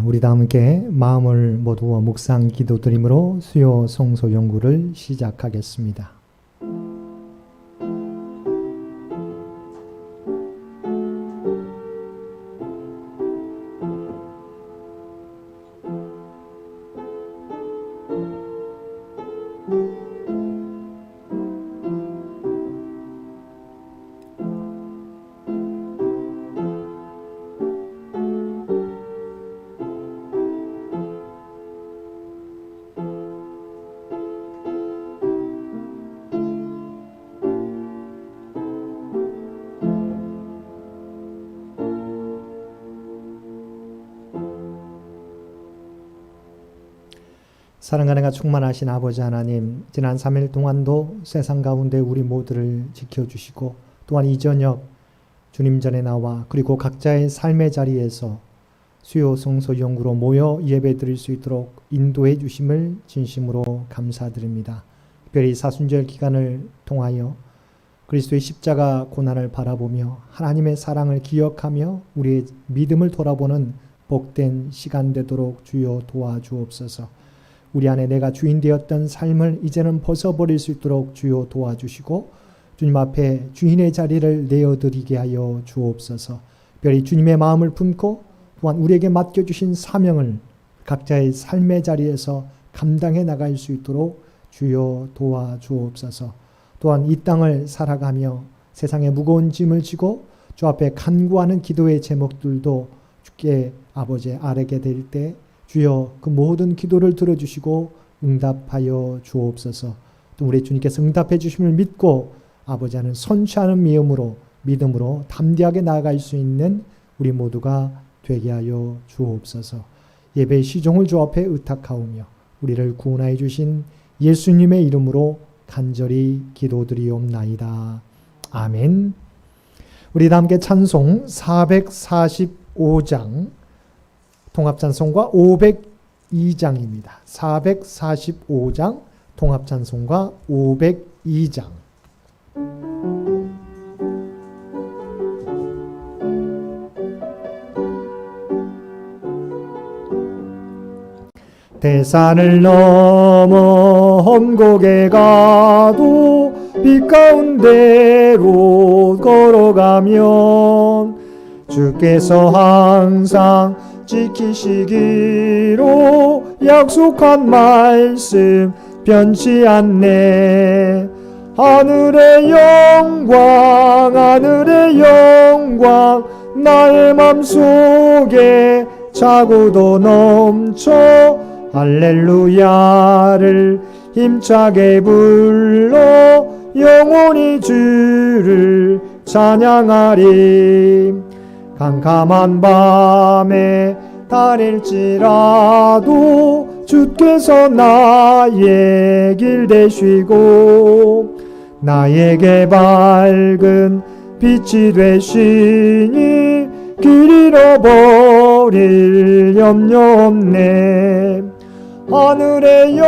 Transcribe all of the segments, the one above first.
우리 다 함께 마음을 모두어 묵상 기도드림으로 수요 성소 연구를 시작하겠습니다. 사랑과 은혜가 충만하신 아버지 하나님, 지난 3일 동안도 세상 가운데 우리 모두를 지켜주시고 또한 이 저녁 주님 전에 나와 그리고 각자의 삶의 자리에서 수요 성소 연구로 모여 예배 드릴 수 있도록 인도해 주심을 진심으로 감사드립니다. 특별히 사순절 기간을 통하여 그리스도의 십자가 고난을 바라보며 하나님의 사랑을 기억하며 우리의 믿음을 돌아보는 복된 시간 되도록 주여 도와주옵소서. 우리 안에 내가 주인 되었던 삶을 이제는 벗어버릴 수 있도록 주여 도와주시고 주님 앞에 주인의 자리를 내어드리게 하여 주옵소서. 특별히 주님의 마음을 품고 또한 우리에게 맡겨주신 사명을 각자의 삶의 자리에서 감당해 나갈 수 있도록 주여 도와주옵소서. 또한 이 땅을 살아가며 세상의 무거운 짐을 지고 주 앞에 간구하는 기도의 제목들도 주께 아버지 아뢰게 될 때 주여 그 모든 기도를 들어주시고 응답하여 주옵소서. 또 우리 주님께서 응답해 주심을 믿고 아버지 하는 선취하는 믿음으로 담대하게 나아갈 수 있는 우리 모두가 되게 하여 주옵소서. 예배의 시종을 주 앞에 의탁하오며 우리를 구원하여 주신 예수님의 이름으로 간절히 기도드리옵나이다. 아멘. 우리 다 함께 찬송 445장 통합찬송가 502장입니다. 445장 통합찬송가 502장. 대산을 넘어 험곡에 가도 빛 가운데로 걸어가면 주께서 항상 지키시기로 약속한 말씀 변치 않네. 하늘의 영광 나의 맘속에 차고도 넘쳐 할렐루야를 힘차게 불러 영원히 주를 찬양하리. 캄캄한 밤에 다닐지라도 주께서 나의 길 되시고 나에게 밝은 빛이 되시니 길 잃어버릴 염려 없네. 하늘의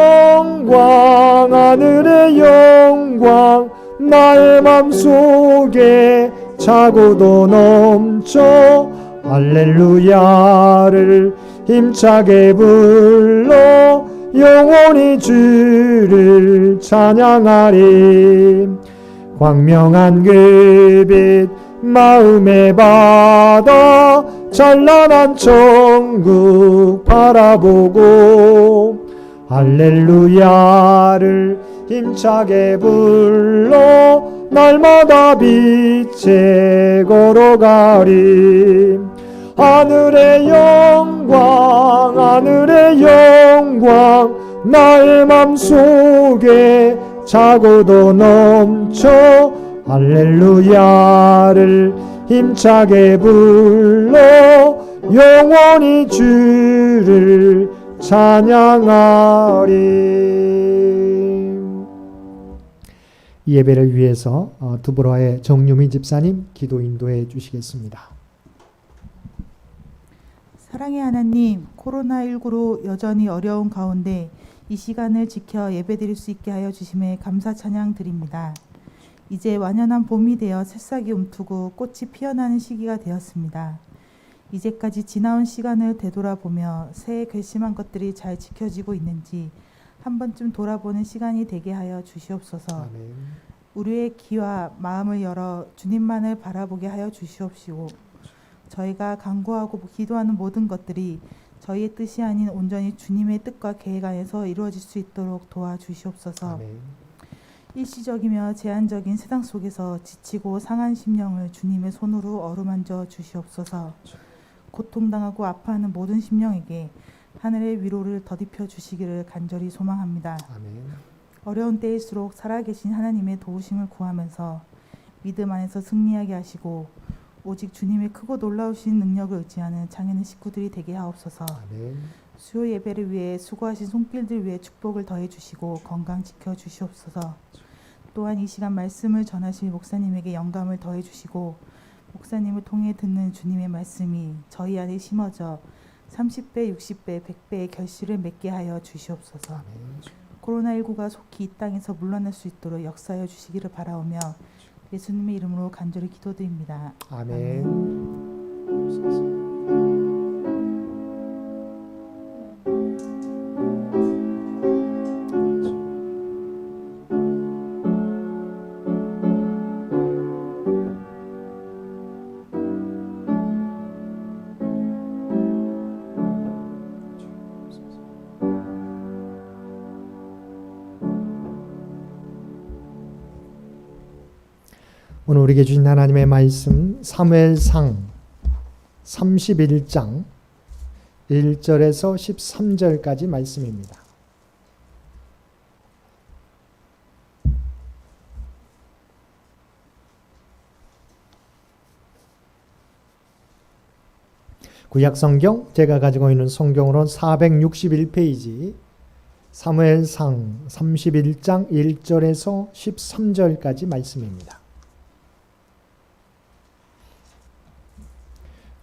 영광 나의 맘속에 차고도 넘쳐 할렐루야를 힘차게 불러 영원히 주를 찬양하리. 광명한 그 빛 마음에 받아 찬란한 천국 바라보고 할렐루야를 힘차게 불러 날마다 빛에 걸어가리. 하늘의 영광 나의 맘속에 차고도 넘쳐 할렐루야를 힘차게 불러 영원히 주를 찬양하리. 이 예배를 위해서 두브라의 정유미 집사님 기도 인도해 주시겠습니다. 사랑의 하나님, 코로나19로 여전히 어려운 가운데 이 시간을 지켜 예배드릴 수 있게 하여 주심에 감사 찬양 드립니다. 이제 완연한 봄이 되어 새싹이 움트고 꽃이 피어나는 시기가 되었습니다. 이제까지 지나온 시간을 되돌아보며 새해 결심한 것들이 잘 지켜지고 있는지 한 번쯤 돌아보는 시간이 되게 하여 주시옵소서. 아멘. 우리의 귀와 마음을 열어 주님만을 바라보게 하여 주시옵시고 저희가 간구하고 기도하는 모든 것들이 저희의 뜻이 아닌 온전히 주님의 뜻과 계획 안에서 이루어질 수 있도록 도와주시옵소서. 아멘. 일시적이며 제한적인 세상 속에서 지치고 상한 심령을 주님의 손으로 어루만져 주시옵소서. 고통당하고 아파하는 모든 심령에게 하늘의 위로를 더딥혀 주시기를 간절히 소망합니다. 아멘. 어려운 때일수록 살아계신 하나님의 도우심을 구하면서 믿음 안에서 승리하게 하시고 오직 주님의 크고 놀라우신 능력을 의지하는 장애인 식구들이 되게 하옵소서. 아멘. 수요 예배를 위해 수고하신 손길들 위해 축복을 더해 주시고 건강 지켜 주시옵소서. 또한 이 시간 말씀을 전하실 목사님에게 영감을 더해 주시고 목사님을 통해 듣는 주님의 말씀이 저희 안에 심어져 30배, 60배, 100배의 결실을 맺게 하여 주시옵소서. 아멘. 코로나19가 속히 이 땅에서 물러날 수 있도록 역사하여 주시기를 바라오며 예수님의 이름으로 간절히 기도드립니다. 아멘. 오늘 우리에게 주신 하나님의 말씀 사무엘상 31장 1절에서 13절까지 말씀입니다. 구약성경 제가 가지고 있는 성경으로 461페이지 사무엘상 31장 1절에서 13절까지 말씀입니다.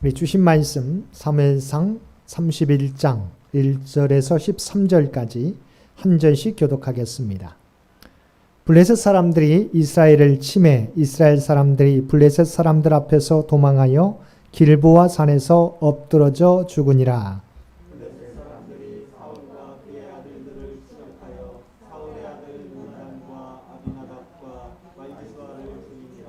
우리 주신 말씀 사무엘상 31장 1절에서 13절까지 한 절씩 교독하겠습니다. 블레셋 사람들이 이스라엘을 침해 이스라엘 사람들이 블레셋 사람들 앞에서 도망하여 길보아 산에서 엎드러져 죽으니라. 블레셋 사람들이 사울과 그의 아들들을 추격하여 사울의 아들 요나단과 아비나답과 말기수아를 죽이니라.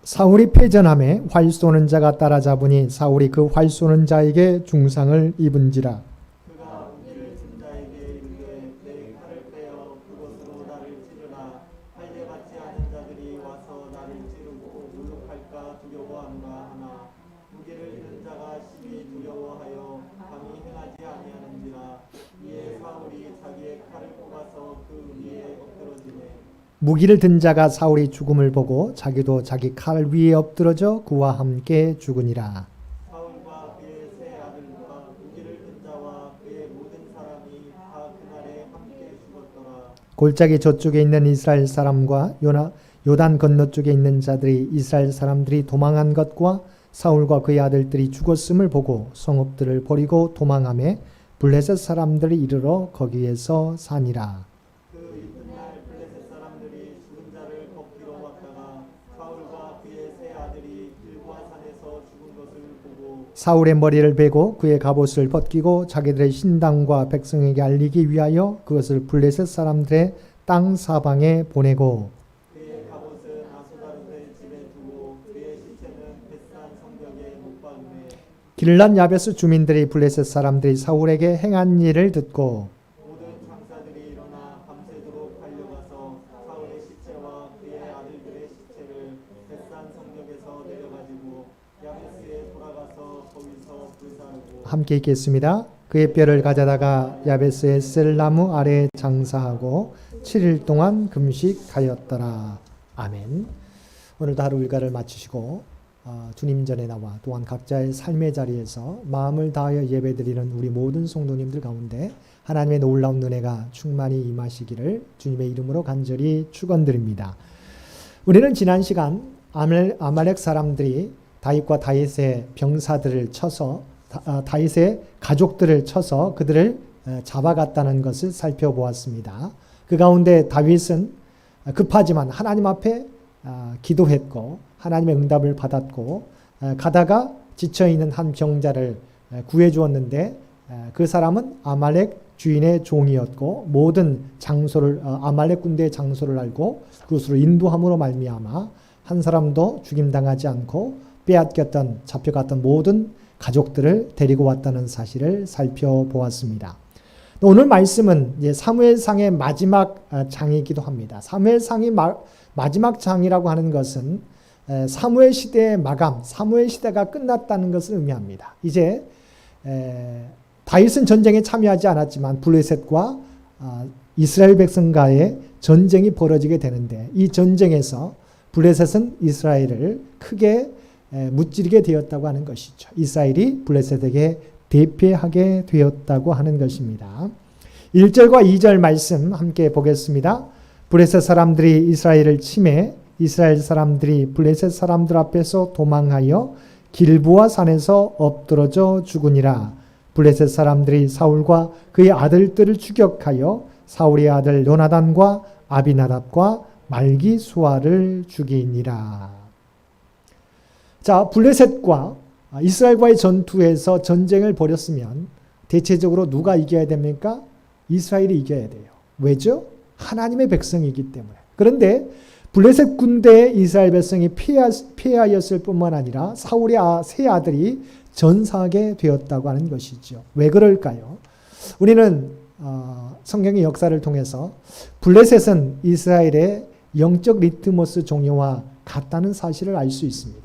사울이 패전함에 활 쏘는 자가 따라잡으니 사울이 그 활 쏘는 자에게 중상을 입은지라. 그가 무기를 든 자에게 이르되 내 칼을 빼어 그것으로 나를 찌르라. 할례 받지 않은 자들이 와서 나를 찌르고 모욕할까 두려워함과 하나 무기를 든 자가 심히 두려워하여 감히 행하지 아니하는지라. 이에 사울이 자기의 칼을 뽑아서 그 위에 엎드러지네. 무기를 든 자가 사울이 죽음을 보고 자기도 자기 칼 위에 엎드러져 그와 함께 죽으니라. 사울과 그의 세 아들과 무기를 든 자와 그의 모든 사람이 다 그날에 함께 죽었더라. 골짜기 저쪽에 있는 이스라엘 사람과 요단 건너쪽에 있는 자들이 이스라엘 사람들이 도망한 것과 사울과 그의 아들들이 죽었음을 보고 성읍들을 버리고 도망하며 블레셋 사람들이 이르러 거기에서 사니라. 그 이튿날 블레셋 사람들이 죽은 자를 걷기로 왔다가 사울과 그의 세 아들이 길보아 산에서 죽은 것을 보고 사울의 머리를 베고 그의 갑옷을 벗기고 자기들의 신당과 백성에게 알리기 위하여 그것을 블레셋 사람들의 땅 사방에 보내고 그의 갑옷은 아수다르의 집에 두고 그의 시체는 벳산 성벽에 못 박음에 길랏 야베스 주민들이 블레셋 사람들이 사울에게 행한 일을 듣고 모든 장사들이 일어나 밤새도록 달려가서 사울의 시체와 그의 아들들의 시체를 벳산 성벽에서 내려가지고 야베스에 돌아가서 거기서 불사르고 함께 읽겠습니다. 그의 뼈를 가져다가 야베스의 셀나무 아래에 장사하고 7일 동안 금식하였더라. 아멘. 오늘도 하루 일과를 마치시고 주님 전에 나와 또한 각자의 삶의 자리에서 마음을 다하여 예배드리는 우리 모든 성도님들 가운데 하나님의 놀라운 은혜가 충만히 임하시기를 주님의 이름으로 간절히 축원드립니다. 우리는 지난 시간 아말렉 사람들이 다윗과 다윗의 병사들을 쳐서 다윗의 가족들을 쳐서 그들을 잡아갔다는 것을 살펴보았습니다. 그 가운데 다윗은 급하지만 하나님 앞에 기도했고 하나님의 응답을 받았고 가다가 지쳐있는 한 병자를 구해 주었는데 그 사람은 아말렉 주인의 종이었고 모든 장소를 아말렉 군대의 장소를 알고 그것으로 인도함으로 말미암아 한 사람도 죽임당하지 않고 빼앗겼던 잡혀갔던 모든 가족들을 데리고 왔다는 사실을 살펴보았습니다. 오늘 말씀은 이제 사무엘상의 마지막 장이기도 합니다. 사무엘상이 마지막 장이라고 하는 것은 사무엘 시대의 마감, 사무엘 시대가 끝났다는 것을 의미합니다. 이제 다윗은 전쟁에 참여하지 않았지만 블레셋과 이스라엘 백성과의 전쟁이 벌어지게 되는데 이 전쟁에서 블레셋은 이스라엘을 크게 무찌르게 되었다고 하는 것이죠. 이스라엘이 블레셋에게 대패하게 되었다고 하는 것입니다. 1절과 2절 말씀 함께 보겠습니다. 블레셋 사람들이 이스라엘을 침해 이스라엘 사람들이 블레셋 사람들 앞에서 도망하여 길보아 산에서 엎드러져 죽으니라. 블레셋 사람들이 사울과 그의 아들들을 추격하여 사울의 아들 요나단과 아비나답과 말기수아를 죽이니라. 자, 블레셋과 이스라엘과의 전투에서 전쟁을 벌였으면 대체적으로 누가 이겨야 됩니까? 이스라엘이 이겨야 돼요. 왜죠? 하나님의 백성이기 때문에. 그런데 블레셋 군대에 이스라엘 백성이 패하였을 뿐만 아니라 사울의 세 아들이 전사하게 되었다고 하는 것이죠. 왜 그럴까요? 우리는 성경의 역사를 통해서 블레셋은 이스라엘의 영적 리트머스 종이와 같다는 사실을 알 수 있습니다.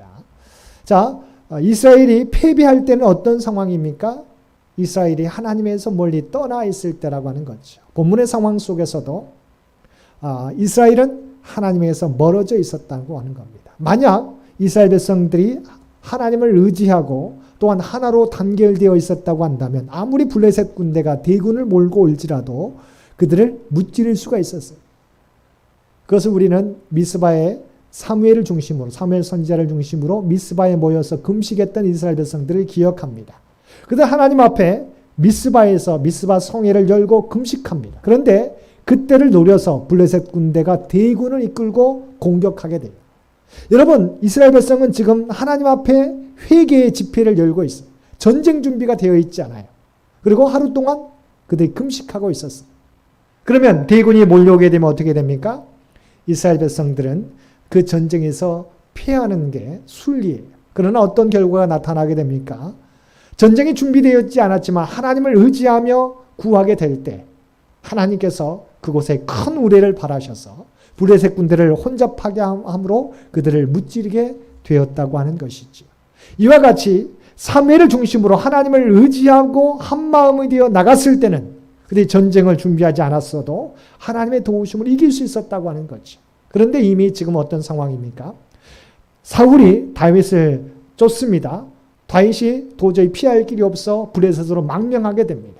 자, 이스라엘이 패배할 때는 어떤 상황입니까? 이스라엘이 하나님에서 멀리 떠나 있을 때라고 하는 거죠. 본문의 상황 속에서도 이스라엘은 하나님에서 멀어져 있었다고 하는 겁니다. 만약 이스라엘 백성들이 하나님을 의지하고 또한 하나로 단결되어 있었다고 한다면 아무리 블레셋 군대가 대군을 몰고 올지라도 그들을 무찌를 수가 있었어요. 그것을 우리는 미스바의 사무엘을 중심으로 사무엘 선지자를 중심으로 미스바에 모여서 금식했던 이스라엘 백성들을 기억합니다. 그들 하나님 앞에 미스바에서 미스바 성회를 열고 금식합니다. 그런데 그때를 노려서 블레셋 군대가 대군을 이끌고 공격하게 돼요. 여러분, 이스라엘 백성은 지금 하나님 앞에 회개의 집회를 열고 있어요. 전쟁 준비가 되어 있지 않아요. 그리고 하루 동안 그들이 금식하고 있었어요. 그러면 대군이 몰려오게 되면 어떻게 됩니까? 이스라엘 백성들은 그 전쟁에서 패하는 게 순리예요. 그러나 어떤 결과가 나타나게 됩니까? 전쟁이 준비되었지 않았지만 하나님을 의지하며 구하게 될 때 하나님께서 그곳에 큰 우레를 발하셔서 블레셋 군대를 혼잡하게 함으로 그들을 무찌르게 되었다고 하는 것이죠. 이와 같이 사무엘을 중심으로 하나님을 의지하고 한마음이 되어 나갔을 때는 그들이 전쟁을 준비하지 않았어도 하나님의 도우심을 이길 수 있었다고 하는 거죠. 그런데 이미 지금 어떤 상황입니까? 사울이 다윗을 쫓습니다. 다윗이 도저히 피할 길이 없어 블레셋으로 망명하게 됩니다.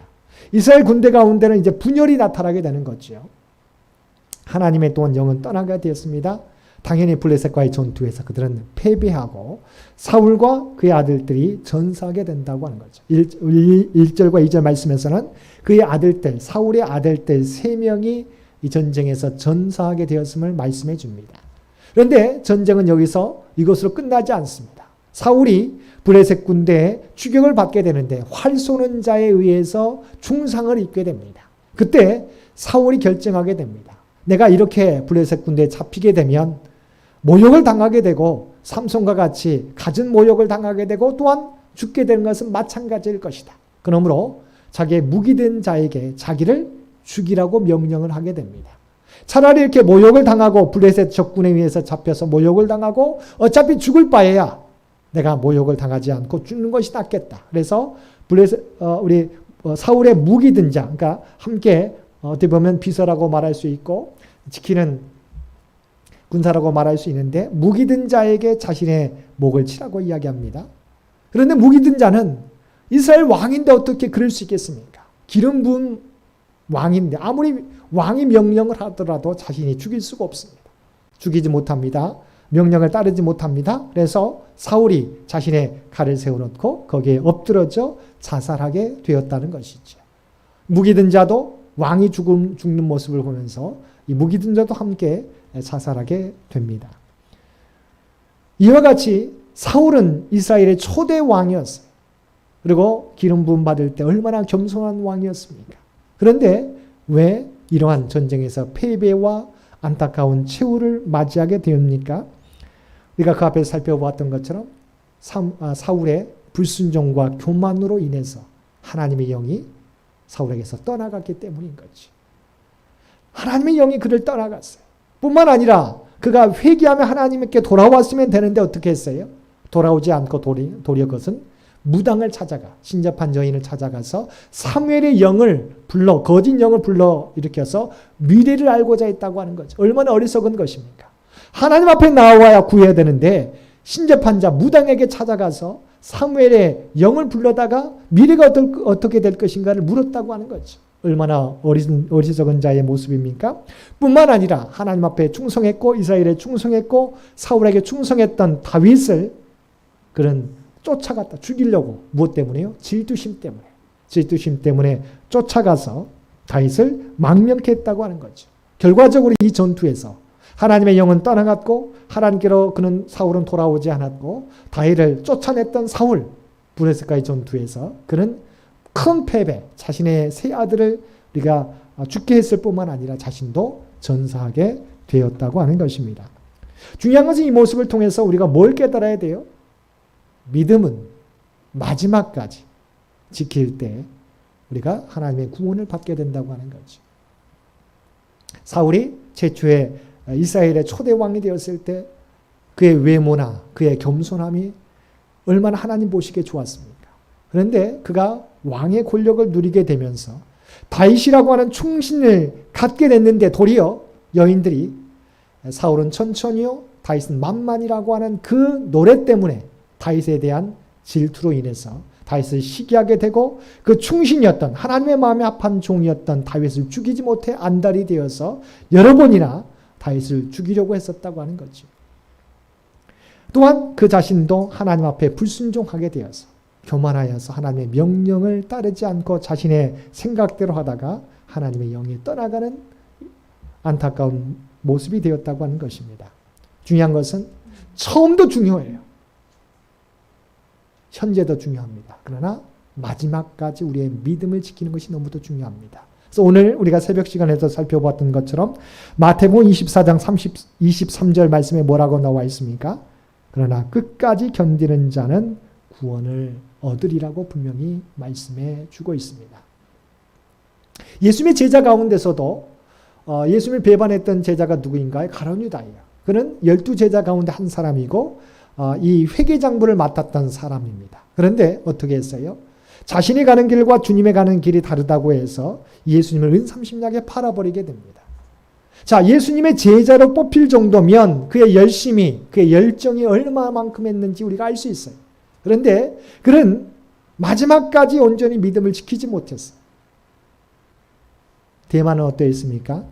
이스라엘 군대 가운데는 이제 분열이 나타나게 되는 거죠. 하나님의 또한 영은 떠나게 되었습니다. 당연히 블레셋과의 전투에서 그들은 패배하고 사울과 그의 아들들이 전사하게 된다고 하는 거죠. 1절과 2절 말씀에서는 그의 아들들, 사울의 아들들 3명이 이 전쟁에서 전사하게 되었음을 말씀해 줍니다. 그런데 전쟁은 여기서 이것으로 끝나지 않습니다. 사울이 블레셋 군대에 추격을 받게 되는데 활 쏘는 자에 의해서 중상을 입게 됩니다. 그때 사울이 결정하게 됩니다. 내가 이렇게 블레셋 군대에 잡히게 되면 모욕을 당하게 되고 삼손과 같이 갖은 모욕을 당하게 되고 또한 죽게 되는 것은 마찬가지일 것이다. 그러므로 자기의 무기된 자에게 자기를 죽이라고 명령을 하게 됩니다. 차라리 이렇게 모욕을 당하고 블레셋 적군에 의해서 잡혀서 모욕을 당하고 어차피 죽을 바에야 내가 모욕을 당하지 않고 죽는 것이 낫겠다. 그래서 우리 사울의 무기든 자, 그러니까 함께 어떻게 보면 비서라고 말할 수 있고 지키는 군사라고 말할 수 있는데 무기든 자에게 자신의 목을 치라고 이야기합니다. 그런데 무기든 자는 이스라엘 왕인데 어떻게 그럴 수 있겠습니까? 기름 부은 왕인데 아무리 왕이 명령을 하더라도 자신이 죽일 수가 없습니다. 죽이지 못합니다. 명령을 따르지 못합니다. 그래서 사울이 자신의 칼을 세워놓고 거기에 엎드러져 자살하게 되었다는 것이죠. 무기든 자도 왕이 죽는 모습을 보면서 이 무기든 자도 함께 자살하게 됩니다. 이와 같이 사울은 이스라엘의 초대 왕이었어요. 그리고 기름 부음 받을 때 얼마나 겸손한 왕이었습니까? 그런데 왜 이러한 전쟁에서 패배와 안타까운 최후를 맞이하게 되옵니까? 우리가 그 앞에서 살펴보았던 것처럼 사울의 불순종과 교만으로 인해서 하나님의 영이 사울에게서 떠나갔기 때문인 거지. 하나님의 영이 그를 떠나갔어요. 뿐만 아니라 그가 회개하며 하나님께 돌아왔으면 되는데 어떻게 했어요? 돌아오지 않고 도리어 그것은 무당을 찾아가, 신접한 여인을 찾아가서 사무엘의 영을 불러, 거짓 영을 불러 일으켜서 미래를 알고자 했다고 하는 거죠. 얼마나 어리석은 것입니까? 하나님 앞에 나와야 구해야 되는데 신접한 자 무당에게 찾아가서 사무엘의 영을 불러다가 미래가 어떻게 될 것인가를 물었다고 하는 거죠. 얼마나 어리석은 자의 모습입니까? 뿐만 아니라 하나님 앞에 충성했고 이스라엘에 충성했고 사울에게 충성했던 다윗을 그는 쫓아갔다 죽이려고. 무엇 때문에요? 질투심 때문에. 질투심 때문에 쫓아가서 다윗을 망명케 했다고 하는 거죠. 결과적으로 이 전투에서 하나님의 영은 떠나갔고 하나님께로 그는 사울은 돌아오지 않았고 다윗을 쫓아냈던 사울 브레스가의 전투에서 그는 큰 패배, 자신의 세 아들을 우리가 죽게 했을 뿐만 아니라 자신도 전사하게 되었다고 하는 것입니다. 중요한 것은 이 모습을 통해서 우리가 뭘 깨달아야 돼요? 믿음은 마지막까지 지킬 때 우리가 하나님의 구원을 받게 된다고 하는 거죠. 사울이 최초의 이스라엘의 초대 왕이 되었을 때 그의 외모나 그의 겸손함이 얼마나 하나님 보시기에 좋았습니까? 그런데 그가 왕의 권력을 누리게 되면서 다윗이라고 하는 충신을 갖게 됐는데 도리어 여인들이 사울은 천천히요 다윗은 만만이라고 하는 그 노래 때문에 다윗에 대한 질투로 인해서 다윗을 시기하게 되고 그 충신이었던 하나님의 마음에 합한 종이었던 다윗을 죽이지 못해 안달이 되어서 여러 번이나 다윗을 죽이려고 했었다고 하는 거죠. 또한 그 자신도 하나님 앞에 불순종하게 되어서 교만하여서 하나님의 명령을 따르지 않고 자신의 생각대로 하다가 하나님의 영이 떠나가는 안타까운 모습이 되었다고 하는 것입니다. 중요한 것은 처음도 중요해요. 현재도 중요합니다. 그러나 마지막까지 우리의 믿음을 지키는 것이 너무도 중요합니다. 그래서 오늘 우리가 새벽 시간에서 살펴보았던 것처럼 마태복음 24장 23절 말씀에 뭐라고 나와 있습니까? 그러나 끝까지 견디는 자는 구원을 얻으리라고 분명히 말씀해 주고 있습니다. 예수님의 제자 가운데서도 예수님을 배반했던 제자가 누구인가요? 가룟 유다예요. 그는 12제자 가운데 한 사람이고 이 회계장부를 맡았던 사람입니다. 그런데 어떻게 했어요? 자신이 가는 길과 주님의 가는 길이 다르다고 해서 예수님을 은삼십냥에 팔아버리게 됩니다. 자, 예수님의 제자로 뽑힐 정도면 그의 열심이, 그의 열정이 얼마만큼 했는지 우리가 알 수 있어요. 그런데 그는 마지막까지 온전히 믿음을 지키지 못했어요. 데마는 어떠했습니까?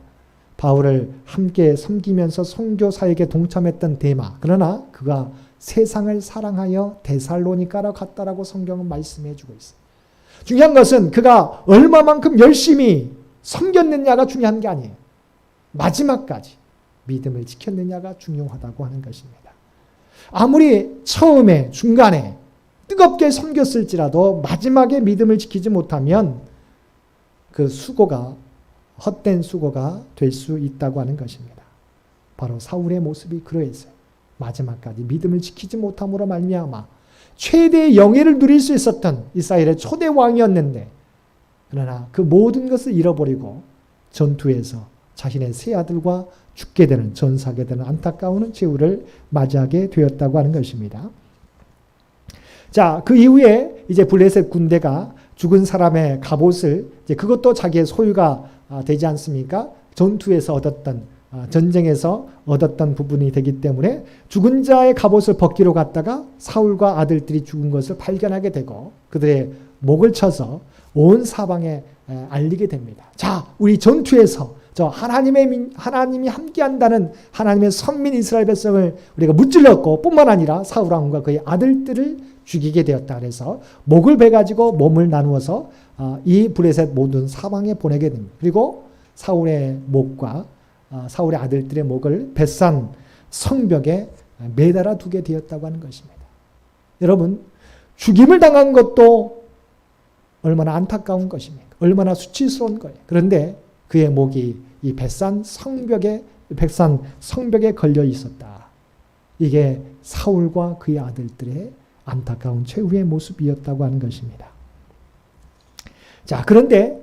바울을 함께 섬기면서 선교 사역에 동참했던 데마. 그러나 그가 세상을 사랑하여 데살로니가로 갔다라고 성경은 말씀해 주고 있어요. 중요한 것은 그가 얼마만큼 열심히 섬겼느냐가 중요한 게 아니에요. 마지막까지 믿음을 지켰느냐가 중요하다고 하는 것입니다. 아무리 처음에 중간에 뜨겁게 섬겼을지라도 마지막에 믿음을 지키지 못하면 그 수고가 헛된 수고가 될 수 있다고 하는 것입니다. 바로 사울의 모습이 그러했어요. 마지막까지 믿음을 지키지 못함으로 말미암아 최대의 영예를 누릴 수 있었던 이스라엘의 초대 왕이었는데 그러나 그 모든 것을 잃어버리고 전투에서 자신의 세 아들과 죽게 되는 전사하게 되는 안타까운 최후를 맞이하게 되었다고 하는 것입니다. 자, 그 이후에 이제 블레셋 군대가 죽은 사람의 갑옷을 이제 그것도 자기의 소유가 되지 않습니까? 전투에서 얻었던 전쟁에서 얻었던 부분이 되기 때문에 죽은 자의 갑옷을 벗기러 갔다가 사울과 아들들이 죽은 것을 발견하게 되고 그들의 목을 쳐서 온 사방에 알리게 됩니다. 자, 우리 전투에서 하나님이 함께한다는 하나님의 선민 이스라엘 백성을 우리가 무찔렀고 뿐만 아니라 사울 왕과 그의 아들들을 죽이게 되었다. 그래서 목을 베가지고 몸을 나누어서 이 블레셋 모든 사방에 보내게 됩니다. 그리고 사울의 목과 사울의 아들들의 목을 벳산 성벽에 매달아 두게 되었다고 하는 것입니다. 여러분, 죽임을 당한 것도 얼마나 안타까운 것입니까? 얼마나 수치스러운 거예요. 그런데 그의 목이 이 백산 성벽에 걸려 있었다. 이게 사울과 그의 아들들의 안타까운 최후의 모습이었다고 하는 것입니다. 자, 그런데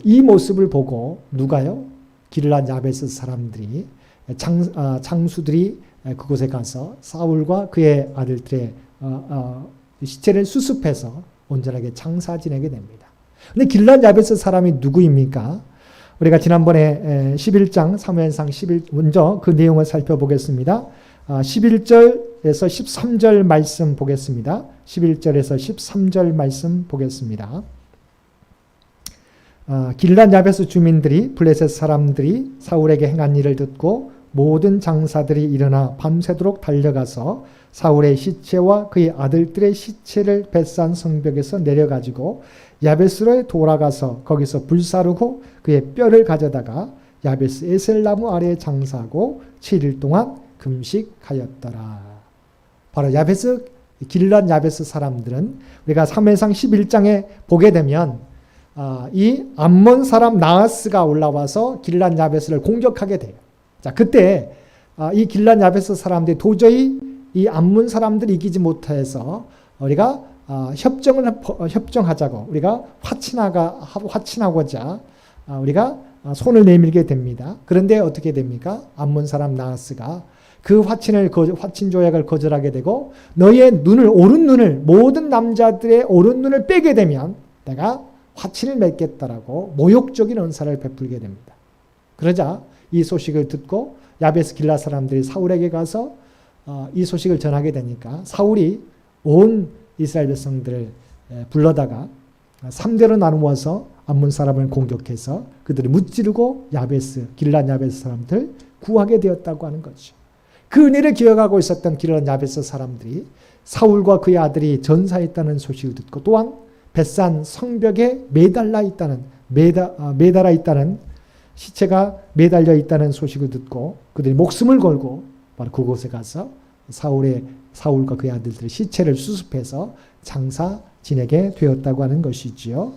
이 모습을 보고 누가요? 길랏 야베스 사람들이 장수들이 그곳에 가서 사울과 그의 아들들의 시체를 수습해서 온전하게 장사 지내게 됩니다. 근데 길랏 야베스 사람이 누구입니까? 우리가 지난번에 11장 사무엘상 11 먼저 그 내용을 살펴보겠습니다. 11절에서 13절 말씀 보겠습니다. 11절에서 13절 말씀 보겠습니다. 길랏 야베스 주민들이 블레셋 사람들이 사울에게 행한 일을 듣고 모든 장사들이 일어나 밤새도록 달려가서 사울의 시체와 그의 아들들의 시체를 벳산 성벽에서 내려가지고 야베스로 돌아가서 거기서 불사르고 그의 뼈를 가져다가 야베스 에셀나무 아래에 장사하고 7일 동안 금식하였더라. 바로 길랏 야베스 사람들은 우리가 사무엘상 11장에 보게 되면 이 암몬 사람 나하스가 올라와서 길랏 야베스를 공격하게 돼요. 자, 그때 이 길랏 야베스 사람들이 도저히 이 암몬 사람들을 이기지 못해서 우리가 협정하자고 우리가 화친하고자 우리가 손을 내밀게 됩니다. 그런데 어떻게 됩니까? 암몬 사람 나하스가 그 화친 조약을 거절하게 되고 너희의 오른 눈을 모든 남자들의 오른 눈을 빼게 되면 내가 화친을 맺겠다라고 모욕적인 언사를 베풀게 됩니다. 그러자 이 소식을 듣고 야베스 길랏 사람들이 사울에게 가서 이 소식을 전하게 되니까 사울이 온 이스라엘 백성들을 불러다가 3대로 나누어서 암몬 사람을 공격해서 그들을 무찌르고 길랏 야베스 사람들 구하게 되었다고 하는 거죠. 그 은혜를 기억하고 있었던 길랏 야베스 사람들이 사울과 그의 아들이 전사했다는 소식을 듣고 또한 벳산 성벽에 매달려 있다는 시체가 매달려 있다는 소식을 듣고 그들이 목숨을 걸고 바로 그곳에 가서 사울과 그의 아들들의 시체를 수습해서 장사 지내게 되었다고 하는 것이지요.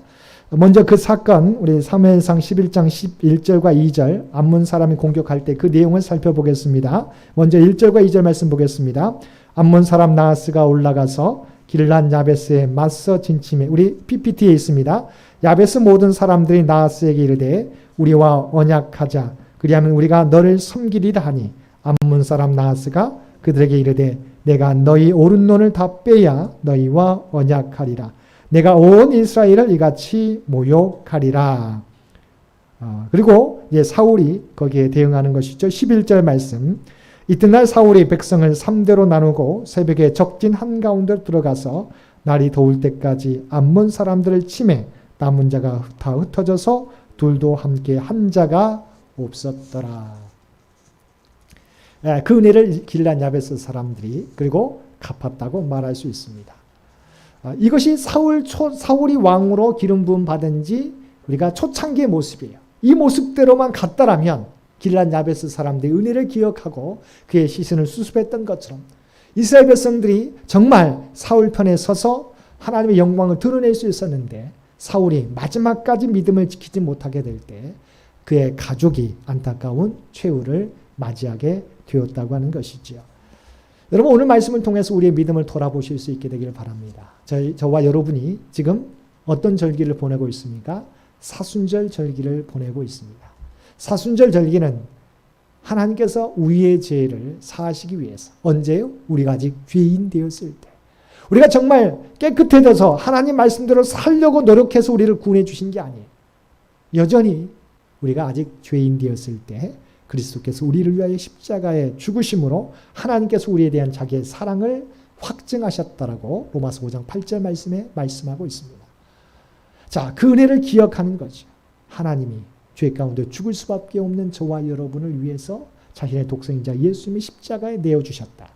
먼저 그 사건 우리 사무엘상 11장 11절과 2절 암몬 사람이 공격할 때 그 내용을 살펴보겠습니다. 먼저 1절과 2절 말씀 보겠습니다. 암몬 사람 나하스가 올라가서 길랏 야베스에 맞서 진침해 우리 PPT에 있습니다. 야베스 모든 사람들이 나하스에게 이르되 우리와 언약하자 그리하면 우리가 너를 섬기리라 하니 암몬 사람 나하스가 그들에게 이르되 내가 너희 오른 눈을 다 빼야 너희와 언약하리라. 내가 온 이스라엘을 이같이 모욕하리라. 그리고 이제 사울이 거기에 대응하는 것이죠. 11절 말씀. 이튿날 사울이 백성을 3대로 나누고 새벽에 적진 한가운데 들어가서 날이 더울 때까지 암몬 사람들을 치매 남은 자가 다 흩어져서 둘도 함께 한 자가 없었더라. 그 은혜를 길랏 야베스 사람들이 그리고 갚았다고 말할 수 있습니다. 이것이 사울이 왕으로 기름 부음 받은 지 우리가 초창기의 모습이에요. 이 모습대로만 갔다라면 길랏 야베스 사람들이 은혜를 기억하고 그의 시신을 수습했던 것처럼 이스라엘 백성들이 정말 사울 편에 서서 하나님의 영광을 드러낼 수 있었는데 사울이 마지막까지 믿음을 지키지 못하게 될 때 그의 가족이 안타까운 최후를 맞이하게 되었다고 하는 것이지요. 여러분 오늘 말씀을 통해서 우리의 믿음을 돌아보실 수 있게 되기를 바랍니다. 저와 여러분이 지금 어떤 절기를 보내고 있습니까? 사순절 절기를 보내고 있습니다. 사순절 절기는 하나님께서 우리의 죄를 사하시기 위해서 언제요? 우리가 아직 죄인 되었을 때 우리가 정말 깨끗해져서 하나님 말씀대로 살려고 노력해서 우리를 구원해 주신 게 아니에요. 여전히 우리가 아직 죄인 되었을 때 그리스도께서 우리를 위하여 십자가에 죽으심으로 하나님께서 우리에 대한 자기의 사랑을 확증하셨다라고 로마서 5장 8절 말씀에 말씀하고 있습니다. 자, 그 은혜를 기억하는 거죠. 하나님이 죄 가운데 죽을 수밖에 없는 저와 여러분을 위해서 자신의 독생자 예수님이 십자가에 내어주셨다.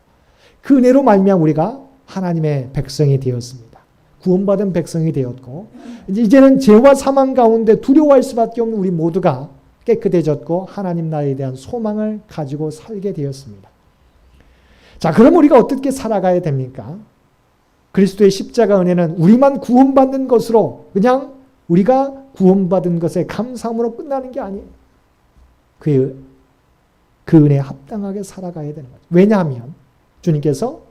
그 은혜로 말미암아 우리가 하나님의 백성이 되었습니다. 구원받은 백성이 되었고 이제는 죄와 사망 가운데 두려워할 수밖에 없는 우리 모두가 깨끗해졌고 하나님 나라에 대한 소망을 가지고 살게 되었습니다. 자, 그럼 우리가 어떻게 살아가야 됩니까? 그리스도의 십자가 은혜는 우리만 구원받는 것으로 그냥 우리가 구원받은 것에 감사함으로 끝나는 게 아니에요. 그 은혜에 합당하게 살아가야 되는 거죠. 왜냐하면 주님께서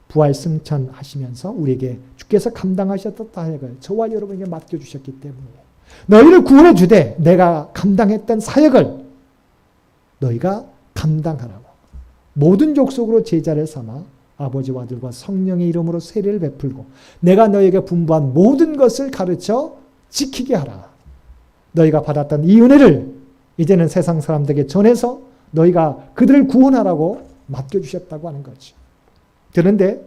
부활 승천하시면서 우리에게 주께서 감당하셨던 사역을 저와 여러분에게 맡겨주셨기 때문에 너희를 구원해 주되 내가 감당했던 사역을 너희가 감당하라고 모든 족속으로 제자를 삼아 아버지와 아들과 성령의 이름으로 세례를 베풀고 내가 너희에게 분부한 모든 것을 가르쳐 지키게 하라. 너희가 받았던 이 은혜를 이제는 세상 사람들에게 전해서 너희가 그들을 구원하라고 맡겨주셨다고 하는 거죠. 그런데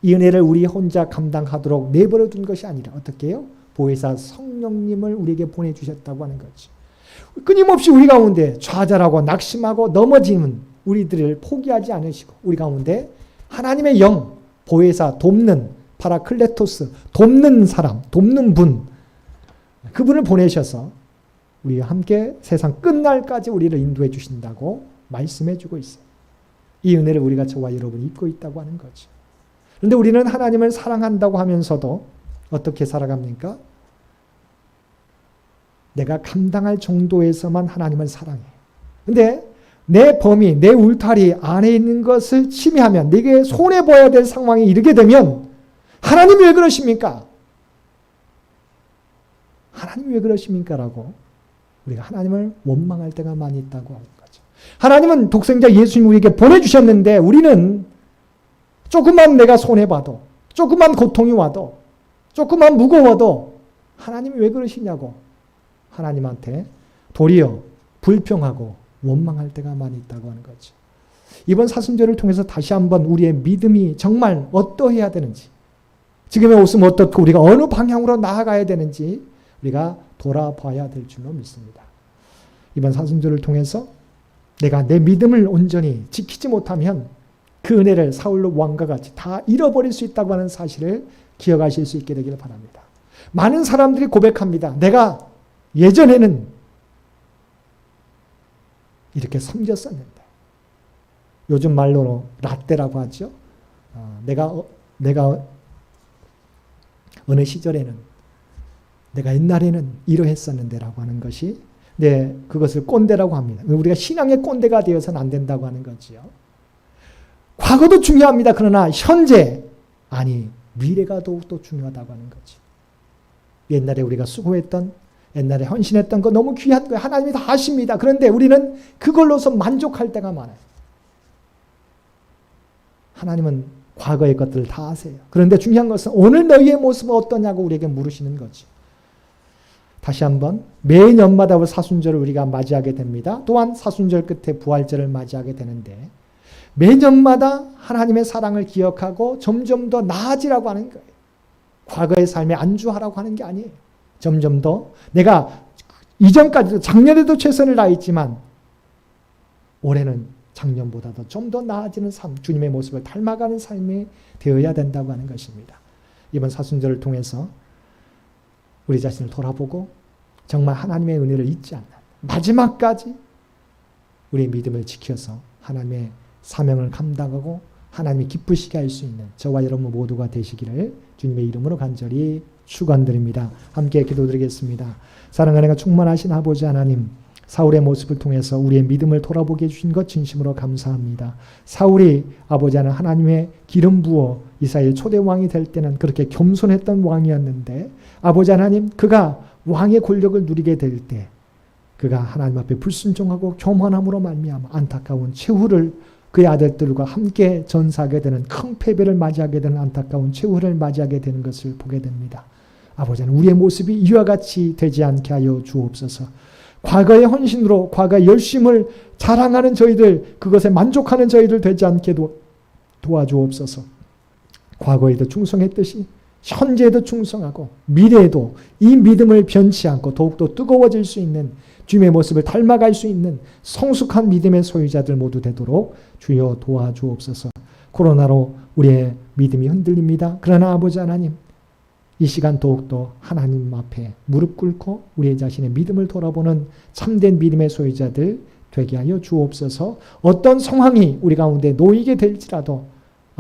이 은혜를 우리 혼자 감당하도록 내버려 둔 것이 아니라 어떻게 해요? 보혜사 성령님을 우리에게 보내주셨다고 하는 거죠. 끊임없이 우리 가운데 좌절하고 낙심하고 넘어지는 우리들을 포기하지 않으시고 우리 가운데 하나님의 영, 보혜사, 돕는 파라클레토스, 돕는 사람, 돕는 분, 그분을 보내셔서 우리와 함께 세상 끝날까지 우리를 인도해 주신다고 말씀해 주고 있어요. 이 은혜를 우리가 저와 여러분이 입고 있다고 하는 거죠. 그런데 우리는 하나님을 사랑한다고 하면서도 어떻게 살아갑니까? 내가 감당할 정도에서만 하나님을 사랑해. 근데 내 범위, 내 울타리 안에 있는 것을 침해하면 내게 손해보아야 될 상황에 이르게 되면 하나님이 왜 그러십니까? 하나님이 왜 그러십니까? 라고 우리가 하나님을 원망할 때가 많이 있다고 하는 거죠. 하나님은 독생자 예수님 우리에게 보내주셨는데 우리는 조금만 내가 손해봐도 조금만 고통이 와도 조금만 무거워도 하나님이 왜 그러시냐고 하나님한테 도리어 불평하고 원망할 때가 많이 있다고 하는 거죠. 이번 사순절을 통해서 다시 한번 우리의 믿음이 정말 어떠해야 되는지 지금의 모습은 어떻고 우리가 어느 방향으로 나아가야 되는지 우리가 돌아봐야 될 줄로 믿습니다. 이번 사순절을 통해서 내가 내 믿음을 온전히 지키지 못하면 그 은혜를 사울 왕과 같이 다 잃어버릴 수 있다고 하는 사실을 기억하실 수 있게 되기를 바랍니다. 많은 사람들이 고백합니다. 내가 예전에는 이렇게 섬겼었는데 요즘 말로 라떼라고 하죠. 내가 어느 시절에는 내가 옛날에는 이러했었는데 라고 하는 것이 그것을 꼰대라고 합니다. 우리가 신앙의 꼰대가 되어서는 안 된다고 하는 거지요. 과거도 중요합니다. 그러나 현재 미래가 더욱더 중요하다고 하는 거지. 옛날에 우리가 수고했던 옛날에 헌신했던 거 너무 귀한 거예요. 하나님이 다 아십니다. 그런데 우리는 그걸로서 만족할 때가 많아요. 하나님은 과거의 것들을 다 아세요. 그런데 중요한 것은 오늘 너희의 모습은 어떠냐고 우리에게 물으시는 거지. 다시 한번 매년마다 사순절을 우리가 맞이하게 됩니다. 또한 사순절 끝에 부활절을 맞이하게 되는데 매년마다 하나님의 사랑을 기억하고 점점 더 나아지라고 하는 거예요. 과거의 삶에 안주하라고 하는 게 아니에요. 점점 더 내가 이전까지도 작년에도 최선을 다했지만 올해는 작년보다도 좀 더 나아지는 삶, 주님의 모습을 닮아가는 삶이 되어야 된다고 하는 것입니다. 이번 사순절을 통해서 우리 자신을 돌아보고 정말 하나님의 은혜를 잊지 않는 마지막까지 우리의 믿음을 지켜서 하나님의 사명을 감당하고 하나님이 기쁘시게 할 수 있는 저와 여러분 모두가 되시기를 주님의 이름으로 간절히 축원드립니다. 함께 기도드리겠습니다. 사랑하는 은혜가 충만하신 아버지 하나님, 사울의 모습을 통해서 우리의 믿음을 돌아보게 해주신 것 진심으로 감사합니다. 사울이 아버지 하나님의 기름 부어 이스라엘 초대 왕이 될 때는 그렇게 겸손했던 왕이었는데 아버지 하나님 그가 왕의 권력을 누리게 될 때 그가 하나님 앞에 불순종하고 교만함으로 말미암아 안타까운 최후를 그의 아들들과 함께 전사하게 되는 큰 패배를 맞이하게 되는 안타까운 최후를 맞이하게 되는 것을 보게 됩니다. 아버지 하나님 우리의 모습이 이와 같이 되지 않게 하여 주옵소서. 과거의 헌신으로 과거의 열심을 자랑하는 저희들 그것에 만족하는 저희들 되지 않게 도와주옵소서. 과거에도 충성했듯이 현재에도 충성하고 미래에도 이 믿음을 변치 않고 더욱더 뜨거워질 수 있는 주님의 모습을 닮아갈 수 있는 성숙한 믿음의 소유자들 모두 되도록 주여 도와주옵소서. 코로나로 우리의 믿음이 흔들립니다. 그러나 아버지 하나님 이 시간 더욱더 하나님 앞에 무릎 꿇고 우리의 자신의 믿음을 돌아보는 참된 믿음의 소유자들 되게 하여 주옵소서. 어떤 상황이 우리 가운데 놓이게 될지라도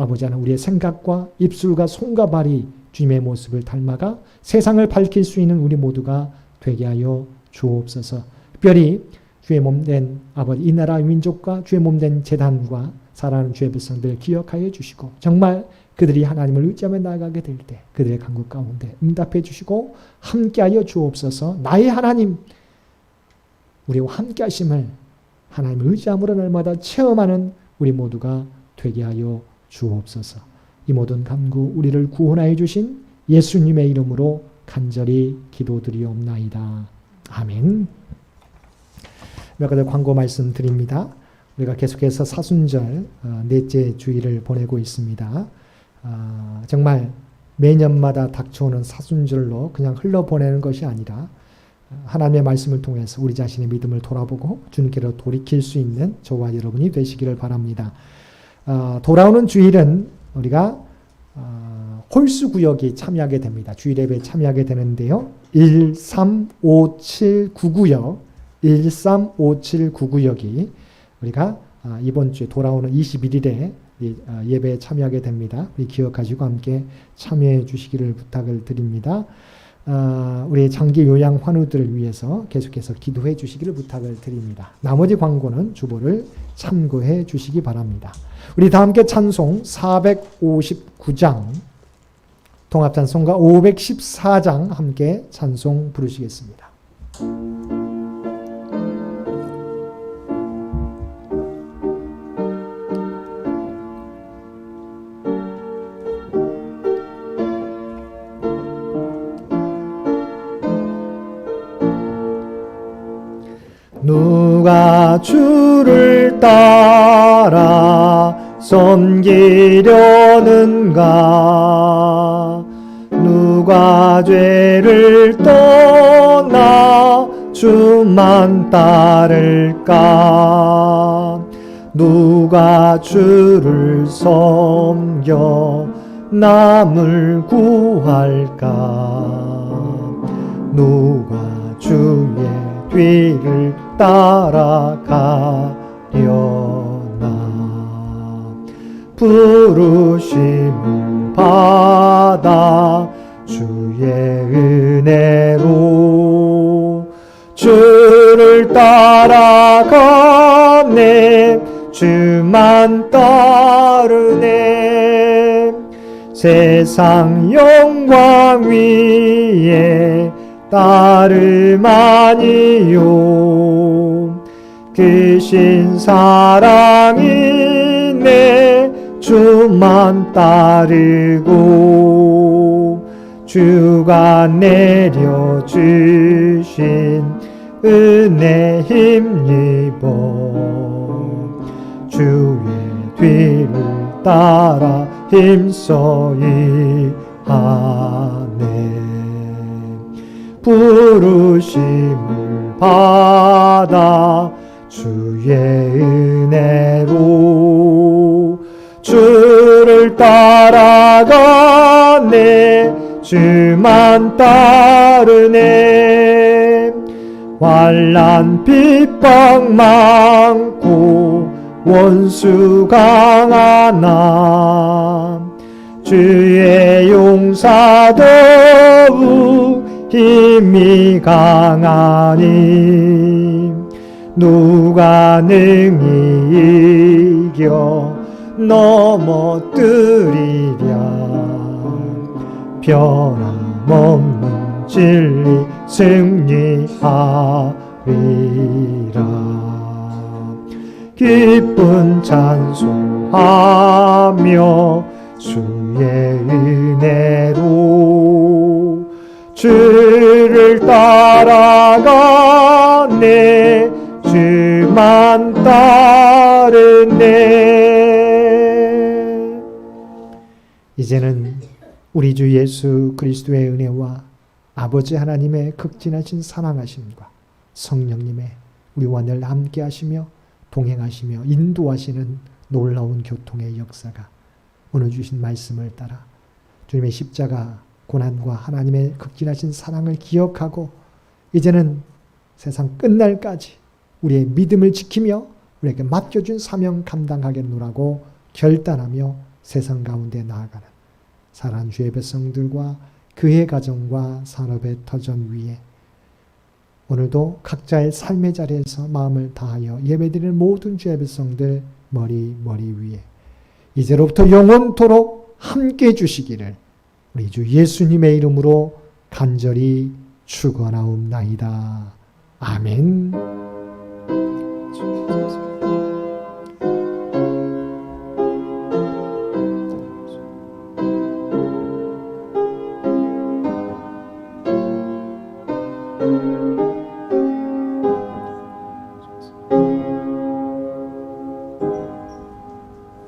아버지 하나님 우리의 생각과 입술과 손과 발이 주님의 모습을 닮아가 세상을 밝힐 수 있는 우리 모두가 되게 하여 주옵소서. 특별히 주의 몸된 아버지 이 나라 민족과 주의 몸된 재단과 사랑하는 주의 백성들 기억하여 주시고 정말 그들이 하나님을 의지하며 나아가게 될 때 그들의 간구 가운데 응답해 주시고 함께하여 주옵소서. 나의 하나님 우리와 함께 하심을 하나님을 의지함으로 날마다 체험하는 우리 모두가 되게 하여 주옵소서. 이 모든 간구 우리를 구원하여 주신 예수님의 이름으로 간절히 기도드리옵나이다. 아멘. 몇 가지 광고 말씀드립니다. 우리가 계속해서 사순절 넷째 주일을 보내고 있습니다. 정말 매년마다 닥쳐오는 사순절로 그냥 흘러보내는 것이 아니라 하나님의 말씀을 통해서 우리 자신의 믿음을 돌아보고 주님께로 돌이킬 수 있는 저와 여러분이 되시기를 바랍니다. 돌아오는 주일은 우리가 홀수구역이 참여하게 됩니다. 주일 예배에 참여하게 되는데요. 135799구역 135799구역이 우리가 이번 주에 돌아오는 21일에 예배에 참여하게 됩니다. 우리 기억하시고 함께 참여해 주시기를 부탁을 드립니다. 우리 장기 요양 환우들을 위해서 계속해서 기도해 주시기를 부탁을 드립니다. 나머지 광고는 주보를 참고해 주시기 바랍니다. 우리 다 함께 찬송 459장 통합찬송가 514장 함께 찬송 부르시겠습니다. 누가 주를 따라 섬기려는가? 누가 죄를 떠나 주만 따를까? 누가 주를 섬겨 남을 구할까? 누가 주의 뒤를 따라가려나? 부르심을 받아 주의 은혜로 주를 따라가네. 주만 따르네. 세상 영광 위에 따름 아니요. 크신 사랑이 내 주만 따르고 주가 내려주신 은혜 힘입어 주의 뒤를 따라 힘써 이하네. 부르심을 받아 주의 은혜로 주를 따라가네. 주만 따르네. 환난 핍박 많고 원수 강하나 주의 용사 더욱 힘이 강하니 누가 능히 이겨 넘어뜨리랴. 변함없는 진리 승리하리라. 기쁜 찬송하며 주의 은혜로 주를 따라가네. 주만 따르네. 이제는 우리 주 예수 그리스도의 은혜와 아버지 하나님의 극진하신 사랑하심과 성령님의 우리와 늘 함께 하시며 동행하시며 인도하시는 놀라운 교통의 역사가 오늘 주신 말씀을 따라 주님의 십자가 고난과 하나님의 극진하신 사랑을 기억하고 이제는 세상 끝날까지 우리의 믿음을 지키며 우리에게 맡겨준 사명 감당하겠노라고 결단하며 세상 가운데 나아가는 사랑하는 주의 백성들과 그의 가정과 산업의 터전 위에 오늘도 각자의 삶의 자리에서 마음을 다하여 예배드리는 모든 주의 백성들 머리 위에 이제로부터 영원토록 함께 해주시기를 우리 주 예수님의 이름으로 간절히 축원하옵나이다. 아멘.